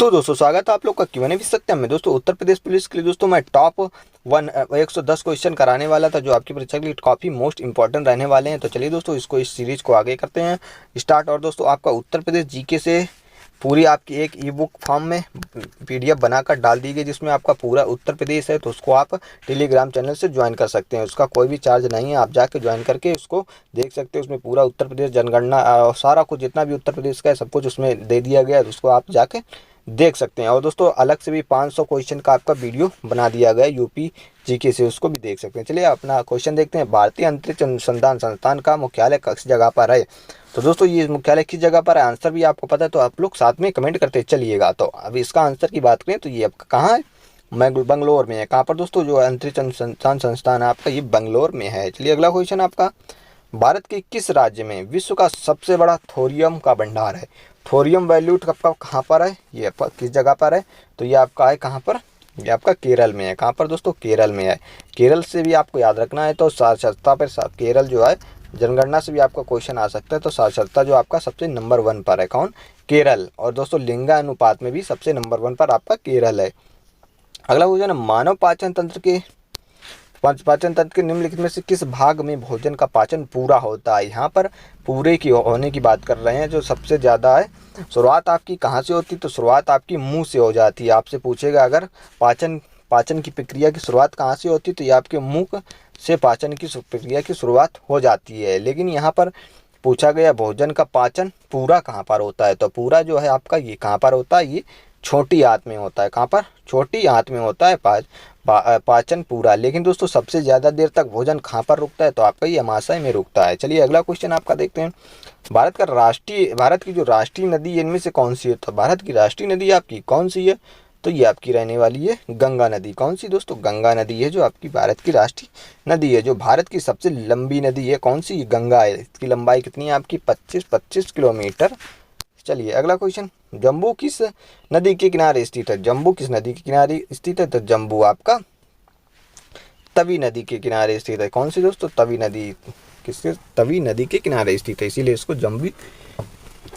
तो दोस्तों स्वागत है आप लोग का क्यों सत्यम में। दोस्तों उत्तर प्रदेश पुलिस के लिए दोस्तों मैं टॉप 110 क्वेश्चन कराने वाला था जो आपकी परीक्षा के लिए काफ़ी मोस्ट इंपॉर्टेंट रहने वाले हैं। तो चलिए दोस्तों इस सीरीज को आगे करते हैं स्टार्ट। और दोस्तों आपका उत्तर प्रदेश जीके से पूरी आपकी एक ई बुक फॉर्म में PDF बनाकर डाल दी गई जिसमें आपका पूरा उत्तर प्रदेश है। तो उसको आप टेलीग्राम चैनल से ज्वाइन कर सकते हैं, उसका कोई भी चार्ज नहीं है। आप जाके ज्वाइन करके उसको देख सकते हैं। उसमें पूरा उत्तर प्रदेश जनगणना सारा कुछ जितना भी उत्तर प्रदेश का है सब कुछ उसमें दे दिया गया है, उसको आप जाके देख सकते हैं। और दोस्तों अलग से भी 500 क्वेश्चन का आपका वीडियो बना दिया गया है यूपी जीके से, उसको भी देख सकते हैं। चलिए अपना क्वेश्चन देखते हैं। भारतीय अंतरिक्ष अनुसंधान संस्थान का मुख्यालय किस जगह पर है? तो दोस्तों ये मुख्यालय किस जगह पर है, आंसर भी आपको पता है तो आप लोग साथ में कमेंट करते चलिएगा। तो अब इसका आंसर की बात करें तो ये आपका कहाँ है, बंगलोर में है। कहाँ पर दोस्तों? जो अंतरिक्ष अनुसंधान संस्थान है आपका ये बंगलोर में है। चलिए अगला क्वेश्चन आपका, भारत के किस राज्य में विश्व का सबसे बड़ा थोरियम का भंडार है? थोरियम वैल्यूट आपका कहाँ पर है, ये किस जगह पर है? तो ये आपका है कहाँ पर, ये आपका केरल में है। कहाँ पर दोस्तों? केरल में है। केरल से भी आपको याद रखना है। तो साक्षरता पर केरल जो है, जनगणना से भी आपका क्वेश्चन आ सकता है। तो साक्षरता जो आपका सबसे नंबर 1 पर है, कौन? केरल। और दोस्तों लिंगानुपात में भी सबसे नंबर 1 पर आपका केरल है। अगला क्वेश्चन है, मानव पाचन तंत्र के निम्नलिखित में से किस भाग में भोजन का पाचन पूरा होता है? यहाँ पर पूरे की होने की बात कर रहे हैं जो सबसे ज़्यादा है। शुरुआत आपकी कहाँ से होती है? तो शुरुआत आपकी मुंह से हो जाती है। आपसे पूछेगा अगर पाचन की प्रक्रिया की शुरुआत कहाँ से होती है तो ये आपके मुंह से पाचन की प्रक्रिया की शुरुआत हो जाती है। लेकिन यहाँ पर पूछा गया भोजन का पाचन पूरा कहाँ पर होता है? तो पूरा जो है आपका ये कहाँ पर होता है, ये छोटी आंत में होता है। कहाँ पर? छोटी आंत में होता है पाचन पूरा। लेकिन दोस्तों सबसे ज़्यादा देर तक भोजन कहाँ पर रुकता है? तो आपका ये अमाशय में रुकता है। चलिए अगला क्वेश्चन आपका देखते हैं। भारत की जो राष्ट्रीय नदी इनमें से कौन सी है? तो भारत की राष्ट्रीय नदी आपकी कौन सी है? तो ये आपकी रहने वाली है गंगा नदी। कौन सी दोस्तों? गंगा नदी है जो आपकी भारत की राष्ट्रीय नदी है। जो भारत की सबसे लंबी नदी है कौन सी? गंगा है। इसकी लंबाई कितनी है आपकी? 25 किलोमीटर। चलिए अगला क्वेश्चन, जम्बू किस नदी के किनारे स्थित है? जम्बू किस नदी के किनारे स्थित है? तो जम्बू आपका तवी नदी के किनारे स्थित है। कौन सी दोस्तों? तवी नदी। किसके? तवी नदी के किनारे स्थित है, इसीलिए इसको जम्बू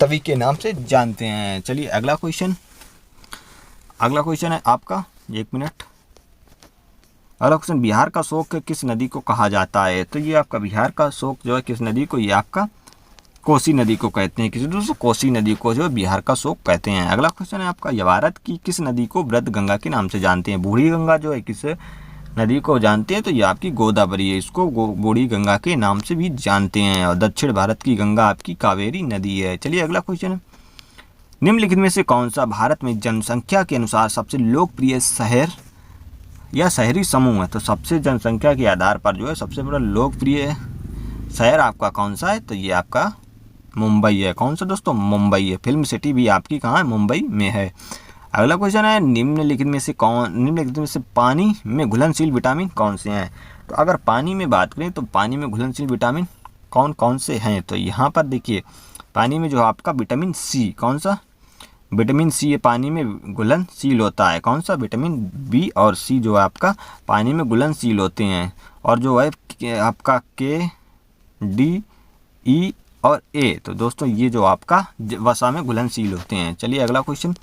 तवी के नाम से जानते हैं। चलिए अगला क्वेश्चन है आपका, एक मिनट। अगला क्वेश्चन, बिहार का शोक किस नदी को कहा जाता है? तो ये आपका बिहार का शोक जो है किस नदी को? ये आपका कोसी नदी को कहते हैं। किसी दोस्तों? कोसी नदी को जो है बिहार का शोक कहते हैं। अगला क्वेश्चन है आपका, भारत की किस नदी को वृद्ध गंगा के नाम से जानते हैं? बूढ़ी गंगा जो है किस नदी को जानते हैं? तो ये आपकी गोदावरी है, इसको बूढ़ी गंगा के नाम से भी जानते हैं। और दक्षिण भारत की गंगा आपकी कावेरी नदी है। चलिए अगला क्वेश्चन है, निम्नलिखित में से कौन सा भारत में जनसंख्या के अनुसार सबसे लोकप्रिय शहर या शहरी समूह है? तो सबसे जनसंख्या के आधार पर जो है सबसे बड़ा लोकप्रिय शहर आपका कौन सा है? तो ये आपका मुंबई है। कौन सा दोस्तों? मुंबई है। फिल्म सिटी भी आपकी कहाँ है? मुंबई में है। अगला क्वेश्चन है, निम्नलिखित में से पानी में घुलनशील विटामिन कौन से हैं? तो अगर पानी में बात करें तो पानी में घुलनशील विटामिन कौन कौन से हैं? तो यहाँ पर देखिए पानी में जो आपका विटामिन सी, कौन सा? विटामिन सी ये पानी में घुलनशील होता है। कौन सा? विटामिन बी और सी जो आपका पानी में घुलनशील होते हैं। और जो है आपका के, डी, ई और ए, तो दोस्तों ये जो आपका वसा में घुलनशील होते हैं। चलिए अगला क्वेश्चन,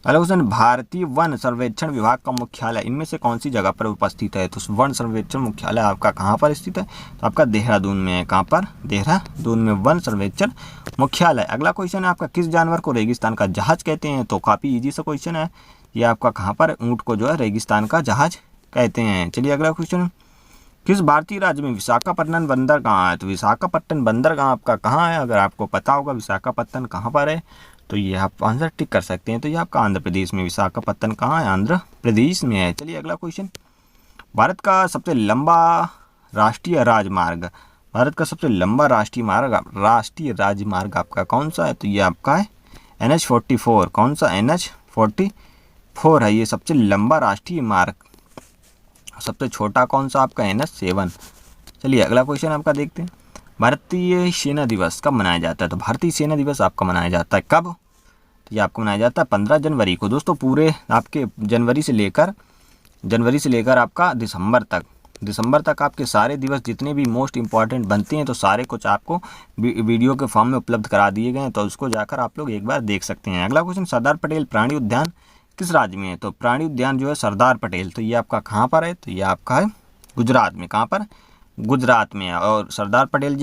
भारतीय वन सर्वेक्षण विभाग का मुख्यालय इनमें से कौन सी जगह पर उपस्थित है? तो वन सर्वेक्षण मुख्यालय आपका कहाँ पर स्थित है? तो आपका देहरादून में है। कहाँ पर? देहरादून में वन सर्वेक्षण मुख्यालय। अगला क्वेश्चन है आपका, किस जानवर को रेगिस्तान का जहाज कहते हैं? तो काफ़ी इजी सा क्वेश्चन है ये आपका, कहाँ पर? ऊँट को जो है रेगिस्तान का जहाज कहते हैं। चलिए अगला क्वेश्चन, किस भारतीय राज्य में विशाखापट्टनम बंदरगाह है? तो विशाखापट्टनम बंदरगाह आपका कहाँ है? अगर आपको पता होगा विशाखापट्टनम कहाँ पर है तो ये आप आंसर टिक कर सकते हैं। तो ये आपका आंध्र प्रदेश में, विशाखापट्टनम कहाँ है? आंध्र प्रदेश में है। चलिए अगला क्वेश्चन, भारत का सबसे लंबा राष्ट्रीय राजमार्ग, भारत का सबसे लंबा राष्ट्रीय राजमार्ग आपका कौन सा है? तो ये आपका है NH-44। कौन सा? NH-44 है ये सबसे लंबा राष्ट्रीय मार्ग। सबसे छोटा कौन सा? आपका NH-7। चलिए अगला क्वेश्चन आपका देखते हैं, भारतीय सेना दिवस कब मनाया जाता है? तो भारतीय सेना दिवस आपका मनाया जाता है कब? तो ये आपको मनाया जाता है 15 जनवरी को। दोस्तों पूरे आपके जनवरी से लेकर आपका दिसंबर तक दिसंबर तक आपके सारे दिवस जितने भी मोस्ट इंपॉर्टेंट बनते हैं तो सारे कुछ आपको वीडियो के फॉर्म में उपलब्ध करा दिए गए हैं, तो उसको जाकर आप लोग एक बार देख सकते हैं। अगला क्वेश्चन, सरदार पटेल प्राणी उद्यान किस राज्य में है? तो प्राणी उद्यान जो है सरदार पटेल, तो ये आपका कहाँ पर है? तो ये आपका है गुजरात में। कहाँ पर? गुजरात में है। और सरदार पटेल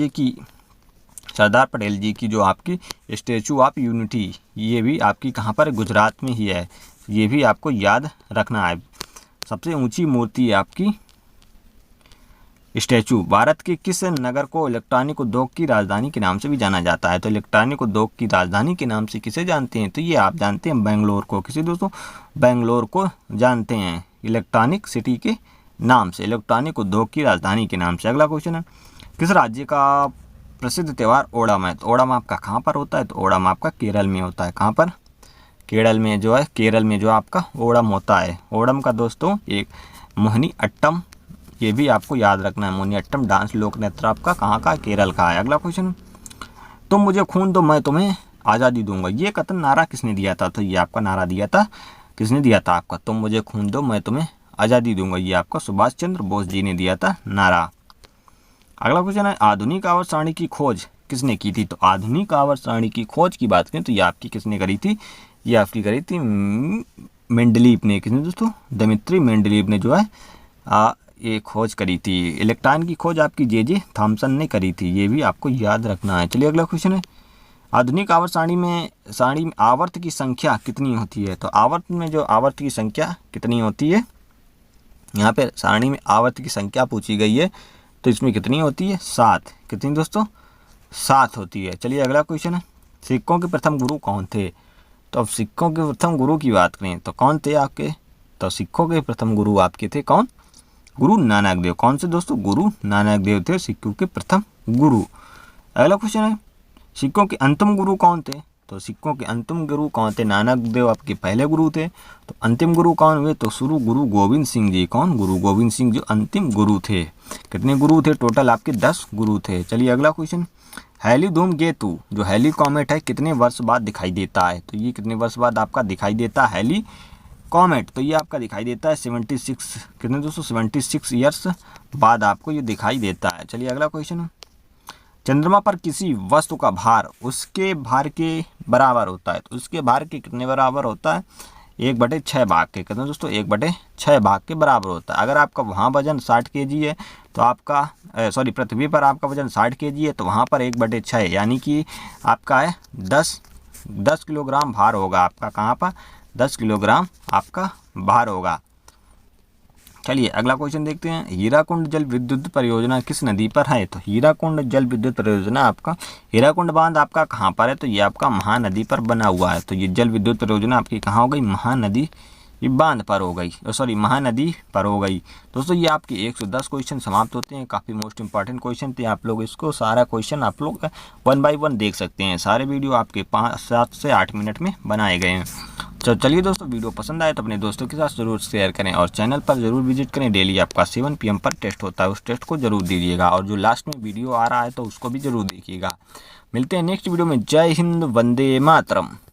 जी की जो आपकी स्टैचू ऑफ यूनिटी, ये भी आपकी कहाँ पर? गुजरात में ही है। ये भी आपको याद रखना है। सबसे ऊंची मूर्ति है आपकी स्टैचू। भारत के किस नगर को इलेक्ट्रॉनिक उद्योग की राजधानी के नाम से भी जाना जाता है? तो इलेक्ट्रॉनिक उद्योग की राजधानी के नाम से किसे जानते हैं? तो ये आप जानते हैं बेंगलोर को। किसे दोस्तों? बेंगलोर को जानते हैं इलेक्ट्रॉनिक सिटी के नाम से, इलेक्ट्रॉनिक उद्योग की राजधानी के नाम से। अगला क्वेश्चन है, किस राज्य का प्रसिद्ध त्यौहार ओणम है? तो ओणम आपका कहाँ पर होता है? तो ओणम आपका केरल में होता है। कहाँ पर? केरल में जो है, केरल में जो आपका ओणम होता है। ओणम का दोस्तों एक मोहिनी अट्टम, ये भी आपको याद रखना है। मोहिनी अट्टम डांस लोक नृत्य आपका कहाँ का? केरल का है। अगला क्वेश्चन, तुम मुझे खून दो मैं तुम्हें आज़ादी दूंगा, ये कथन नारा किसने दिया था? तो ये आपका नारा दिया था, किसने दिया था आपका? तुम मुझे खून दो मैं तुम्हें आज़ादी दूंगा, ये आपका सुभाष चंद्र बोस जी ने दिया था नारा। अगला क्वेश्चन है, आधुनिक आवर्त सारणी की खोज किसने की थी? तो आधुनिक आवर्त सारणी की खोज की बात करें तो ये आपकी किसने करी थी? ये आपकी करी थी मेंडलीव ने। किसने दोस्तों? दिमित्री मेंडलीव ने जो है ये खोज करी थी। इलेक्ट्रॉन की खोज आपकी जे थॉमसन ने करी थी। ये भी आपको याद रखना है। चलिए अगला क्वेश्चन है, आधुनिक आवर्त सारणी में आवर्त की संख्या कितनी होती है? तो आवर्त में जो आवर्त की संख्या कितनी होती है, यहाँ पे सारणी में आवर्त की संख्या पूछी गई है, तो इसमें कितनी होती है? 7। कितनी दोस्तों? 7 होती है। चलिए अगला क्वेश्चन है, सिखों के प्रथम गुरु कौन थे? तो अब सिखों के प्रथम गुरु की बात करें तो कौन थे आपके? तो सिखों के प्रथम गुरु आपके थे कौन? गुरु नानक देव। कौन से दोस्तों? गुरु नानक देव थे सिखों के प्रथम गुरु। अगला क्वेश्चन है, सिखों के अंतिम गुरु कौन थे? तो सिखों के अंतिम गुरु कौन थे? नानक देव आपके पहले गुरु थे, तो अंतिम गुरु कौन हुए? तो शुरू गुरु गोविंद सिंह जी। कौन? गुरु गोविंद सिंह जो अंतिम गुरु थे। कितने गुरु थे? टोटल आपके 10 गुरु थे। चलिए अगला क्वेश्चन, हैली धूमकेतु जो हैली कॉमेट है कितने वर्ष बाद दिखाई देता है? तो ये कितने वर्ष बाद आपका दिखाई देता है हैली कॉमेट? तो ये आपका दिखाई देता है 76, कितने दोस्तों? 76 ईयर्स बाद आपको ये दिखाई देता है। चलिए अगला क्वेश्चन, चंद्रमा पर किसी वस्तु का भार उसके भार के बराबर होता है, तो उसके भार के कितने बराबर होता है? 1/6 भाग के। कितने दोस्तों? 1/6 भाग के बराबर होता है। अगर आपका वहाँ वजन 60 kg है तो आपका पृथ्वी पर आपका वजन 60 kg है, तो वहाँ पर 1/6 यानी कि आपका है 10 किलोग्राम भार होगा आपका। कहाँ पर? 10 किलोग्राम आपका भार होगा। चलिए अगला क्वेश्चन देखते हैं, हीराकुंड जल विद्युत परियोजना किस नदी पर है? तो हीराकुंड जल विद्युत परियोजना आपका, हीराकुंड बांध आपका कहाँ पर है? तो ये आपका महानदी पर बना हुआ है। तो ये जल विद्युत परियोजना आपकी कहाँ हो गई? महानदी ये बांध पर हो गई, महानदी पर हो गई। दोस्तों ये आपके 110 क्वेश्चन समाप्त होते हैं। काफ़ी मोस्ट इंपॉर्टेंट क्वेश्चन थे। आप लोग इसको सारा क्वेश्चन आप लोग 1 by 1 देख सकते हैं। सारे वीडियो आपके 7 से 8 मिनट में बनाए गए हैं। तो चलिए दोस्तों, वीडियो पसंद आए तो अपने दोस्तों के साथ ज़रूर शेयर करें और चैनल पर ज़रूर विजिट करें। डेली आपका 7 PM पर टेस्ट होता है, उस टेस्ट को ज़रूर दीजिएगा और जो लास्ट में वीडियो आ रहा है तो उसको भी ज़रूर देखिएगा। मिलते हैं नेक्स्ट वीडियो में। जय हिंद, वंदे मातरम।